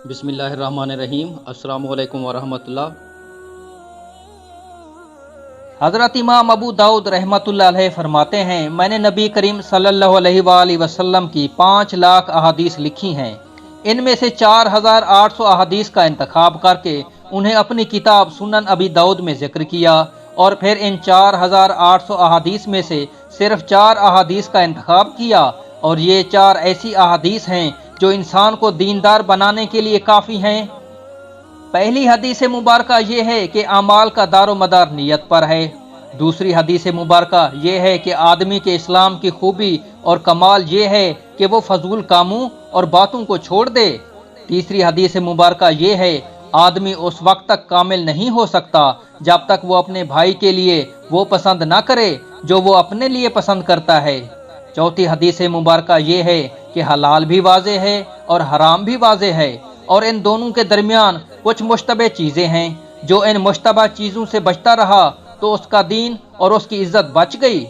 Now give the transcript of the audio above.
بسم اللہ الرحمن الرحیم۔ السلام علیکم ورحمۃ اللہ۔ حضرت امام ابو داؤد رحمۃ اللہ علیہ فرماتے ہیں، میں نے نبی کریم صلی اللہ علیہ وآلہ وسلم کی 5 لاکھ احادیث لکھی ہیں۔ ان میں سے 4800 احادیث کا انتخاب کر کے انہیں اپنی کتاب سنن ابی داؤد میں ذکر کیا، اور پھر ان 4800 احادیث میں سے صرف 4 احادیث کا انتخاب کیا، اور یہ 4 ایسی احادیث ہیں جو انسان کو دیندار بنانے کے لیے کافی ہیں۔ پہلی حدیث مبارکہ یہ ہے کہ اعمال کا دار و مدار نیت پر ہے۔ دوسری حدیث مبارکہ یہ ہے کہ آدمی کے اسلام کی خوبی اور کمال یہ ہے کہ وہ فضول کاموں اور باتوں کو چھوڑ دے۔ تیسری حدیث مبارکہ یہ ہے، آدمی اس وقت تک کامل نہیں ہو سکتا جب تک وہ اپنے بھائی کے لیے وہ پسند نہ کرے جو وہ اپنے لیے پسند کرتا ہے۔ چوتھی حدیث مبارکہ یہ ہے کہ حلال بھی واضح ہے اور حرام بھی واضح ہے، اور ان دونوں کے درمیان کچھ مشتبہ چیزیں ہیں۔ جو ان مشتبہ چیزوں سے بچتا رہا تو اس کا دین اور اس کی عزت بچ گئی۔